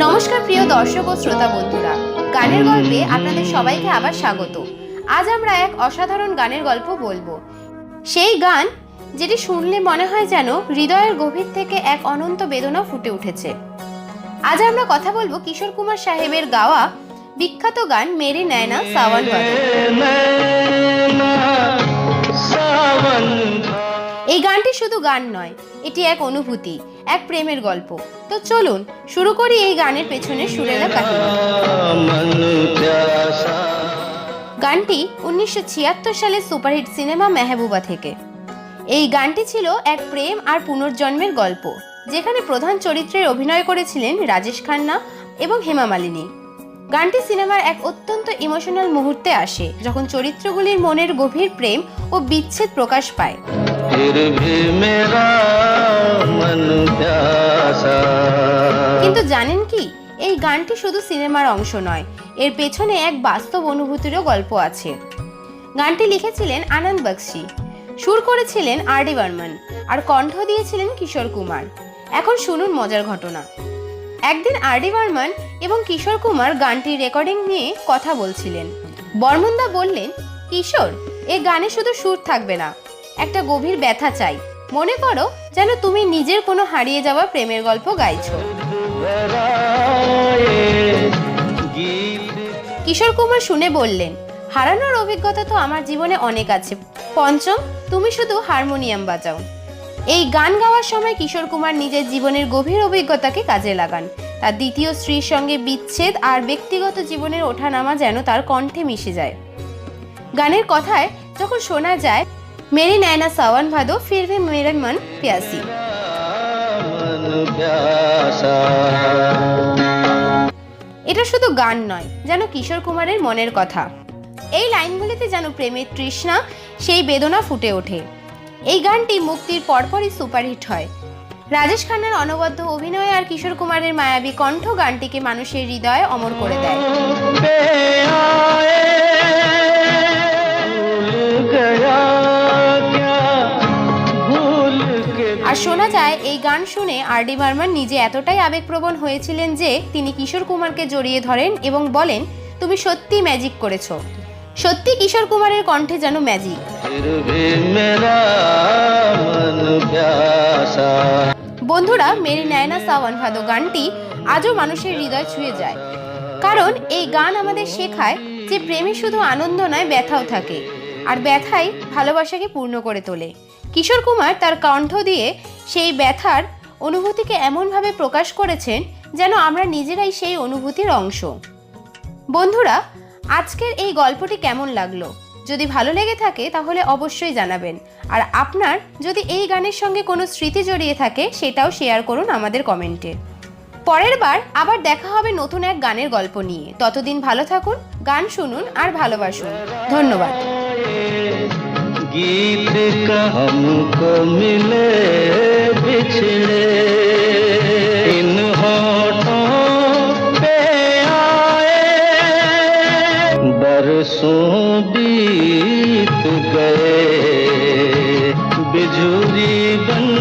নমস্কার প্রিয় দর্শক ও শ্রোতা বন্ধুরা, গানের গল্পে আপনাদের সবাইকে আবার স্বাগত। আজ আমরা এক অসাধারণ গানের গল্প বলবো। সেই গান যেটি শুনলে মনে হয় যেন হৃদয়ের গভীর থেকে এক অনন্ত বেদনা ফুটে উঠেছে। আজ আমরা কথা বলবো কিশোর কুমার সাহেবের গাওয়া বিখ্যাত গান মেরে নয়না সাवन ভাদো। এই গানটি শুধু গান নয়, এটি এক অনুভূতি, এক প্রেমের গল্প। তো চলুন শুরু করি এই গানের পেছনে সুরেলা কাহিনী। গানটি 1976 সালে সুপারহিট সিনেমা মেহবুবা থেকে। এই গানটি ছিল এক প্রেম আর পুনর্জন্মের গল্প, যেখানে প্রধান চরিত্রের অভিনয় করেছিলেন রাজেশ খান্না এবং হেমা মালিনী। গানটি সিনেমার এক অত্যন্ত ইমোশনাল মুহূর্তে আসে, যখন চরিত্রগুলির মনের গভীর প্রেম ও বিচ্ছেদ প্রকাশ পায়। কিন্তু জানেন কি, এই গানটি শুধু সিনেমার অংশ নয়, এর পেছনে এক বাস্তব অনুভূতিরও গল্প আছে। গানটি লিখেছিলেন আনন্দ বক্সী, সুর করেছিলেন আর.ডি. বর্মন, আর কণ্ঠ দিয়েছিলেন কিশোর কুমার। এখন শুনুন মজার ঘটনা। একদিন আর.ডি. বর্মন এবং কিশোর কুমার গানটির রেকর্ডিং নিয়ে কথা বলছিলেন। বর্মনদা বললেন, কিশোর, এই গানে শুধু সুর থাকবে না, একটা গভীর ব্যথা চাই। মনে করো যেন তুমি নিজের কোনো হারিয়ে যাওয়া প্রেমের গল্প গাইছো। কিশোর কুমার শুনে বললেন, হারানোর অভিজ্ঞতা তো আমার জীবনে অনেক আছে, পঞ্চম তুমি শুধু হারমোনিয়াম বাজাও। এই গান গাওয়ার সময় কিশোর কুমার নিজের জীবনের গভীর অভিজ্ঞতাকে কাজে লাগান। তার দ্বিতীয় স্ত্রীর সঙ্গে বিচ্ছেদ আর ব্যক্তিগত জীবনের ওঠানামা যেন তার কণ্ঠে মিশে যায়। গানের কথায় যখন শোনা যায়, মেরে নয়না সাवन ভাদো ফির ভি মেরে মন প্যাসি, এটা শুধু গান নয়, যেন কিশোর কুমারের মনের কথা। এই লাইনগুলিতে যেন প্রেমের তৃষ্ণা, সেই বেদনা ফুটে ওঠে। এই গানটি মুক্তির পরপরই সুপারহিট হয়। রাজেশ খান্নার অনবদ্য অভিনয় আর কিশোর কুমারের মায়াবী কণ্ঠ গানটিকে মানুষের হৃদয়ে অমর করে দেয়। আর শোনা যায়, এই গান শুনে আর.ডি. বর্মন নিজে এতটাই আবেগপ্রবণ হয়েছিলেন যে তিনি কিশোর কুমারকে জড়িয়ে ধরেন এবং বলেন, তুমি সত্যি ম্যাজিক করেছো। সত্যি কিশোর কুমারের কণ্ঠে যেন ম্যাজিক। বন্ধুরা, মেরে নয়না সাवन ভাদো গানটি আজও মানুষের হৃদয় ছুঁয়ে যায়, কারণ এই গান আমাদের শেখায় যে প্রেমে শুধু আনন্দ নয়, ব্যথাও থাকে, আর ব্যথাই ভালোবাসাকে পূর্ণ করে তোলে। কিশোর কুমার তার কণ্ঠ দিয়ে সেই ব্যথার অনুভূতিকে এমনভাবে প্রকাশ করেছেন যেন আমরা নিজেরাই সেই অনুভূতির অংশ। বন্ধুরা, আজকের এই গল্পটি কেমন লাগলো? যদি ভালো লেগে থাকে তাহলে অবশ্যই জানাবেন। আর আপনার যদি এই গানের সঙ্গে কোনো স্মৃতি জড়িয়ে থাকে, সেটাও শেয়ার করুন আমাদের কমেন্টে। পরের বার আবার দেখা হবে নতুন এক গানের গল্প নিয়ে। ততদিন ভালো থাকুন, গান শুনুন আর ভালোবাসুন। ধন্যবাদ। गीत का हमको मिले बिछड़े, इन होठों पे आए बरसों बीत गए, बिजुली बन